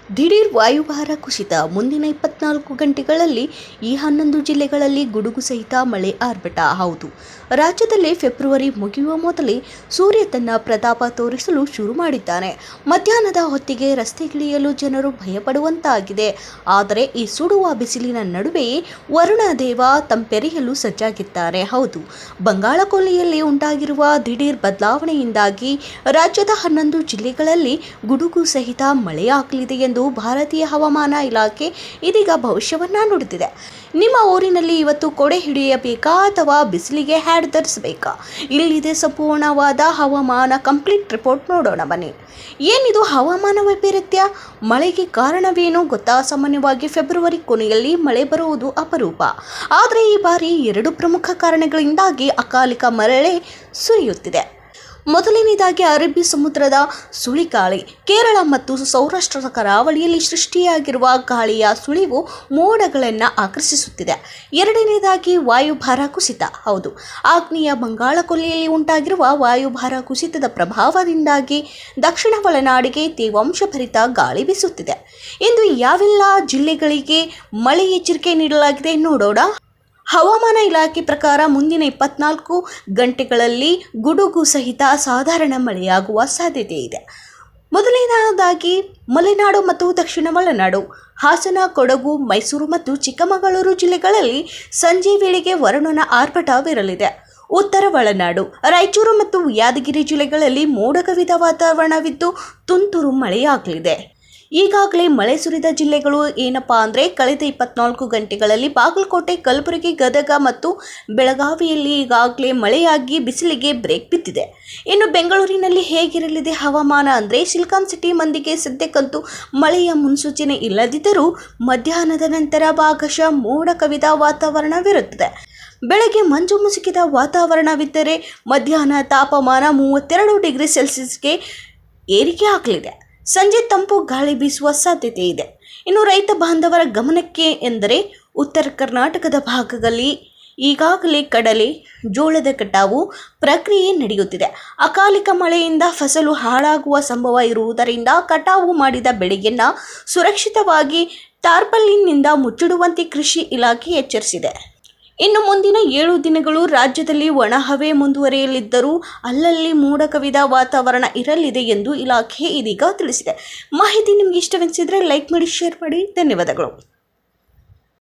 ದಿಢೀರ್ ವಾಯುಭಾರ ಕುಸಿತ. ಮುಂದಿನ 24 ಗಂಟೆಗಳಲ್ಲಿ ಈ 11 ಜಿಲ್ಲೆಗಳಲ್ಲಿ ಗುಡುಗು ಸಹಿತ ಮಳೆ ಆರ್ಭಟ. ಹೌದು, ರಾಜ್ಯದಲ್ಲಿ ಫೆಬ್ರವರಿ ಮುಗಿಯುವ ಮೊದಲೇ ಸೂರ್ಯ ತನ್ನ ಪ್ರತಾಪ ತೋರಿಸಲು ಶುರು ಮಾಡಿದ್ದಾನೆ. ಮಧ್ಯಾಹ್ನದ ಹೊತ್ತಿಗೆ ರಸ್ತೆಗಿಳಿಯಲು ಜನರು ಭಯಪಡುವಂತಾಗಿದೆ. ಆದರೆ ಈ ಸುಡುವ ಬಿಸಿಲಿನ ನಡುವೆಯೇ ವರುಣ ದೇವ ತಂಪೆರೆಯಲು ಸಜ್ಜಾಗಿದ್ದಾರೆ. ಹೌದು, ಬಂಗಾಳಕೊಲ್ಲಿಯಲ್ಲಿ ಉಂಟಾಗಿರುವ ದಿಢೀರ್ ಬದಲಾವಣೆಯಿಂದಾಗಿ ರಾಜ್ಯದ 11 ಜಿಲ್ಲೆಗಳಲ್ಲಿ ಗುಡುಗು ಸಹಿತ ಮಳೆಯಾಗಲಿದೆ ಎಂದು ಭಾರತೀಯ ಹವಾಮಾನ ಇಲಾಖೆ ಇದೀಗ ಭವಿಷ್ಯವನ್ನ ನುಡಿದಿದೆ. ನಿಮ್ಮ ಊರಿನಲ್ಲಿ ಇವತ್ತು ಕೊಡೆ ಹಿಡಿಯಬೇಕಾ ಅಥವಾ ಬಿಸಿಲಿಗೆ ಹ್ಯಾಟ್ ಧರಿಸಬೇಕಾ? ಇಲ್ಲಿದೆ ಸಂಪೂರ್ಣವಾದ ಹವಾಮಾನ ಕಂಪ್ಲೀಟ್ ರಿಪೋರ್ಟ್. ನೋಡೋಣ ಬನ್ನಿ. ಏನಿದು ಹವಾಮಾನ ವೈಪರೀತ್ಯ? ಮಳೆಗೆ ಕಾರಣವೇನು ಗೊತ್ತಾ? ಸಾಮಾನ್ಯವಾಗಿ ಫೆಬ್ರವರಿ ಕೊನೆಯಲ್ಲಿ ಮಳೆ ಬರುವುದು ಅಪರೂಪ. ಆದರೆ ಈ ಬಾರಿ 2 ಪ್ರಮುಖ ಕಾರಣಗಳಿಂದಾಗಿ ಅಕಾಲಿಕ ಮಳೆ ಸುರಿಯುತ್ತಿದೆ. ಮೊದಲನೇದಾಗಿ ಅರಬ್ಬಿ ಸಮುದ್ರದ ಸುಳಿಗಾಳಿ. ಕೇರಳ ಮತ್ತು ಸೌರಾಷ್ಟ್ರದ ಕರಾವಳಿಯಲ್ಲಿ ಸೃಷ್ಟಿಯಾಗಿರುವ ಗಾಳಿಯ ಸುಳಿವು ಮೋಡಗಳನ್ನು ಆಕರ್ಷಿಸುತ್ತಿದೆ. ಎರಡನೇದಾಗಿ ವಾಯುಭಾರ ಕುಸಿತ. ಹೌದು, ಆಗ್ನೇಯ ಬಂಗಾಳಕೊಲ್ಲಿಯಲ್ಲಿ ಉಂಟಾಗಿರುವ ವಾಯುಭಾರ ಕುಸಿತದ ಪ್ರಭಾವದಿಂದಾಗಿ ದಕ್ಷಿಣ ಒಳನಾಡಿಗೆ ತೇವಾಂಶಭರಿತ ಗಾಳಿ ಬೀಸುತ್ತಿದೆ. ಇಂದು ಯಾವೆಲ್ಲ ಜಿಲ್ಲೆಗಳಿಗೆ ಮಳೆ ಎಚ್ಚರಿಕೆ ನೀಡಲಾಗಿದೆ ನೋಡೋಣ. ಹವಾಮಾನ ಇಲಾಖೆ ಪ್ರಕಾರ ಮುಂದಿನ 24 ಗಂಟೆಗಳಲ್ಲಿ ಗುಡುಗು ಸಹಿತ ಸಾಧಾರಣ ಮಳೆಯಾಗುವ ಸಾಧ್ಯತೆ ಇದೆ. ಮೊದಲನೇದಾಗಿ ಮಲೆನಾಡು ಮತ್ತು ದಕ್ಷಿಣ ಒಳನಾಡು, ಹಾಸನ, ಕೊಡಗು, ಮೈಸೂರು ಮತ್ತು ಚಿಕ್ಕಮಗಳೂರು ಜಿಲ್ಲೆಗಳಲ್ಲಿ ಸಂಜೆ ವೇಳೆಗೆ ವರುಣನ ಆರ್ಭಟವಿರಲಿದೆ. ಉತ್ತರ ಒಳನಾಡು, ರಾಯಚೂರು ಮತ್ತು ಯಾದಗಿರಿ ಜಿಲ್ಲೆಗಳಲ್ಲಿ ಮೋಡ ಕವಿದ ವಾತಾವರಣವಿದ್ದು ತುಂತುರು ಮಳೆಯಾಗಲಿದೆ. ಈಗಾಗಲೇ ಮಳೆ ಸುರಿದ ಜಿಲ್ಲೆಗಳು ಏನಪ್ಪಾ ಅಂದರೆ, ಕಳೆದ 24 ಗಂಟೆಗಳಲ್ಲಿ ಬಾಗಲಕೋಟೆ, ಕಲಬುರಗಿ, ಗದಗ ಮತ್ತು ಬೆಳಗಾವಿಯಲ್ಲಿ ಈಗಾಗಲೇ ಮಳೆಯಾಗಿ ಬಿಸಿಲಿಗೆ ಬ್ರೇಕ್ ಬಿದ್ದಿದೆ. ಇನ್ನು ಬೆಂಗಳೂರಿನಲ್ಲಿ ಹೇಗಿರಲಿದೆ ಹವಾಮಾನ ಅಂದರೆ, ಸಿಲಿಕಾನ್ ಸಿಟಿ ಮಂದಿಗೆ ಸದ್ಯಕ್ಕಂತೂ ಮಳೆಯ ಮುನ್ಸೂಚನೆ ಇಲ್ಲದಿದ್ದರೂ ಮಧ್ಯಾಹ್ನದ ನಂತರ ಭಾಗಶಃ ಮೋಡ ಕವಿದ ವಾತಾವರಣವಿರುತ್ತದೆ. ಬೆಳಗ್ಗೆ ಮಂಜು ಮುಸುಕಿದ ವಾತಾವರಣವಿದ್ದರೆ ಮಧ್ಯಾಹ್ನ ತಾಪಮಾನ 32 ಡಿಗ್ರಿ ಸೆಲ್ಸಿಯಸ್ಗೆ ಏರಿಕೆ ಆಗಲಿದೆ. ಸಂಜೆ ತಂಪು ಗಾಳಿ ಬೀಸುವ ಸಾಧ್ಯತೆ ಇದೆ. ಇನ್ನು ರೈತ ಬಾಂಧವರ ಗಮನಕ್ಕೆ ಎಂದರೆ, ಉತ್ತರ ಕರ್ನಾಟಕದ ಭಾಗದಲ್ಲಿ ಈಗಾಗಲೇ ಕಡಲೆ, ಜೋಳದ ಕಟಾವು ಪ್ರಕ್ರಿಯೆ ನಡೆಯುತ್ತಿದೆ. ಅಕಾಲಿಕ ಮಳೆಯಿಂದ ಫಸಲು ಹಾಳಾಗುವ ಸಂಭವ ಇರುವುದರಿಂದ ಕಟಾವು ಮಾಡಿದ ಬೆಳೆಯನ್ನು ಸುರಕ್ಷಿತವಾಗಿ ಟಾರ್ಪಲಿನ್ನಿಂದ ಮುಚ್ಚಿಡುವಂತೆ ಕೃಷಿ ಇಲಾಖೆ ಎಚ್ಚರಿಸಿದೆ. ಇನ್ನು ಮುಂದಿನ 7 ದಿನಗಳು ರಾಜ್ಯದಲ್ಲಿ ಒಣಹವೆ ಮುಂದುವರಿಯಲಿದ್ದರೂ ಅಲ್ಲಲ್ಲಿ ಮೋಡ ಕವಿದ ವಾತಾವರಣ ಇರಲಿದೆ ಎಂದು ಇಲಾಖೆ ಇದೀಗ ತಿಳಿಸಿದೆ. ಮಾಹಿತಿ ನಿಮಗೆ ಇಷ್ಟವೆನಿಸಿದರೆ ಲೈಕ್ ಮಾಡಿ, ಶೇರ್ ಮಾಡಿ. ಧನ್ಯವಾದಗಳು.